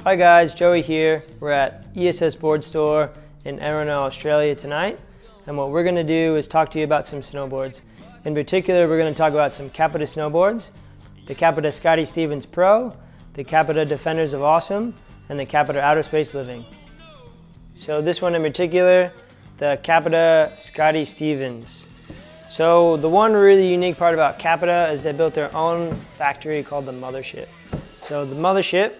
Hi guys, Joey here. We're at ESS Board Store in Erina, Australia tonight. And what we're gonna do is talk to you about some snowboards. In particular, we're gonna talk about some Capita Snowboards, the Capita Scotty Stevens Pro, the Capita Defenders of Awesome, and the Capita Outer Space Living. So this one in particular, the Capita Scotty Stevens. So the one really unique part about Capita is they built their own factory called the Mothership. So the Mothership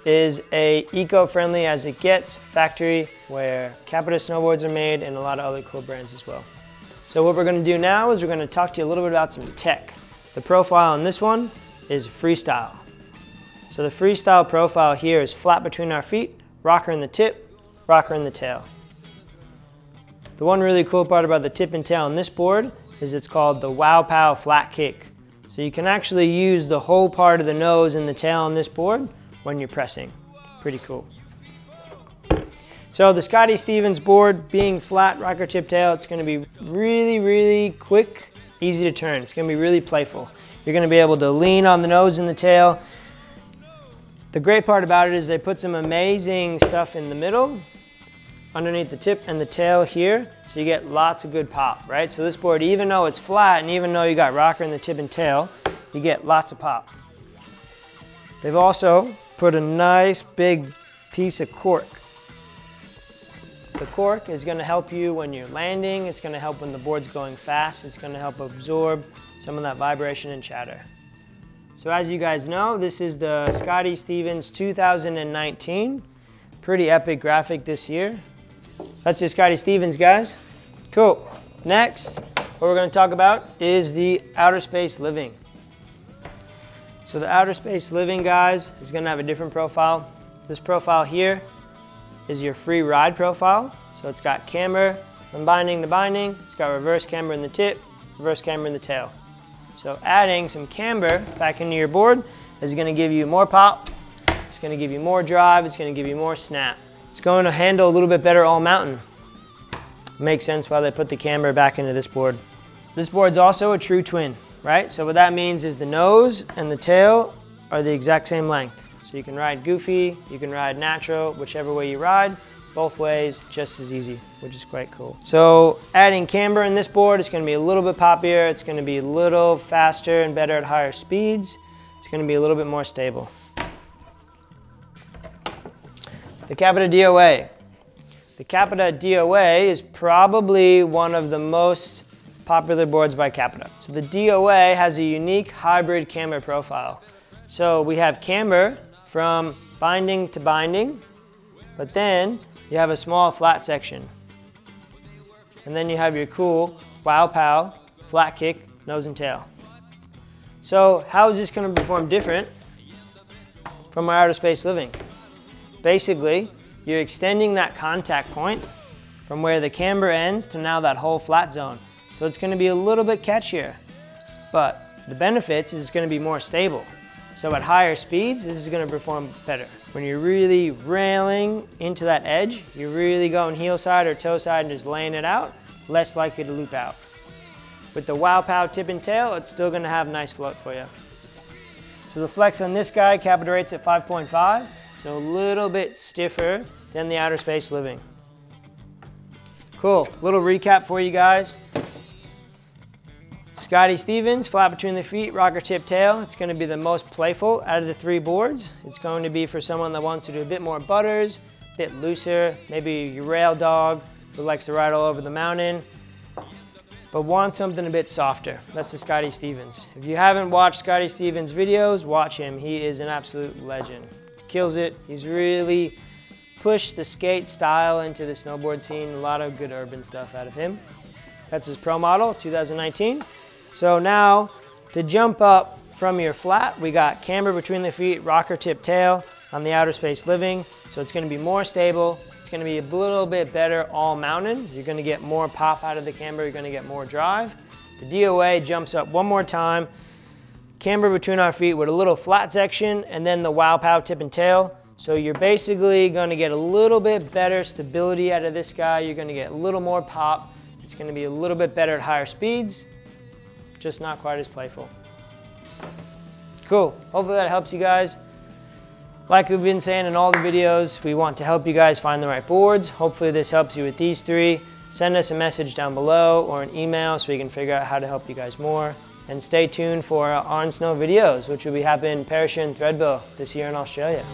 is a eco-friendly as it gets factory where Capita snowboards are made and a lot of other cool brands as well. So what we're going to do now is we're going to talk to you a little bit about some tech. The profile on this one is freestyle. So the freestyle profile here is flat between our feet, rocker in the tip, rocker in the tail. The one really cool part about the tip and tail on this board is it's called the Wow Pow Flat Kick. So you can actually use the whole part of the nose and the tail on this board when you're pressing. Pretty cool. So the Scotty Stevens board being flat rocker tip tail, it's going to be really quick, easy to turn. It's going to be really playful. You're going to be able to lean on the nose and the tail. The great part about it is they put some amazing stuff in the middle, underneath the tip and the tail here, so you get lots of good pop, right? So this board, even though it's flat and even though you got rocker in the tip and tail, you get lots of pop. They've also put a nice big piece of cork. The cork is going to help you when you're landing. It's going to help when the board's going fast. It's going to help absorb some of that vibration and chatter. So as you guys know, this is the Scotty Stevens 2019. Pretty epic graphic this year. That's your Scotty Stevens, guys. Cool. Next, what we're going to talk about is the Outer Space Living. So the Outer Space Living, guys, is going to have a different profile. This profile here is your free ride profile. So it's got camber from binding to binding. It's got reverse camber in the tip, reverse camber in the tail. So adding some camber back into your board is going to give you more pop. It's going to give you more drive. It's going to give you more snap. It's going to handle a little bit better all mountain. Makes sense why they put the camber back into this board. This board's also a true twin. Right? So what that means is the nose and the tail are the exact same length. So you can ride goofy, you can ride natural, whichever way you ride, both ways just as easy, which is quite cool. So adding camber in this board, it's going to be a little bit poppier, it's going to be a little faster and better at higher speeds. It's going to be a little bit more stable. The Capita DOA. The Capita DOA is probably one of the most popular boards by Capita. So the DOA has a unique hybrid camber profile. So we have camber from binding to binding, but then you have a small flat section. And then you have your cool Wow Pow flat kick nose and tail. So how is this going to perform different from our Outer Space Living? Basically, you're extending that contact point from where the camber ends to now that whole flat zone. So it's going to be a little bit catchier, but the benefits is it's going to be more stable. So at higher speeds, this is going to perform better. When you're really railing into that edge, you're really going heel side or toe side and just laying it out, less likely to loop out. With the Wow Pow tip and tail, it's still going to have nice float for you. So the flex on this guy, Capita rates at 5.5, so a little bit stiffer than the Outer Space Living. Cool, little recap for you guys. Scotty Stevens, flat between the feet, rocker tip tail. It's going to be the most playful out of the three boards. It's going to be for someone that wants to do a bit more butters, a bit looser, maybe your rail dog who likes to ride all over the mountain, but wants something a bit softer. That's the Scotty Stevens. If you haven't watched Scotty Stevens videos, watch him. He is an absolute legend. Kills it. He's really pushed the skate style into the snowboard scene. A lot of good urban stuff out of him. That's his pro model, 2019. So now, to jump up from your flat, we got camber between the feet, rocker tip tail on the Outer Space Living. So it's going to be more stable. It's going to be a little bit better all mountain. You're going to get more pop out of the camber. You're going to get more drive. The DOA jumps up one more time. Camber between our feet with a little flat section, and then the Wow Pow tip and tail. So you're basically going to get a little bit better stability out of this guy. You're going to get a little more pop. It's going to be a little bit better at higher speeds. Just not quite as playful. Cool. Hopefully that helps you guys. Like we've been saying in all the videos, we want to help you guys find the right boards. Hopefully this helps you with these 3. Send us a message down below or an email so we can figure out how to help you guys more. And stay tuned for our on snow videos, which will be happening in Perisher and Threadville this year in Australia.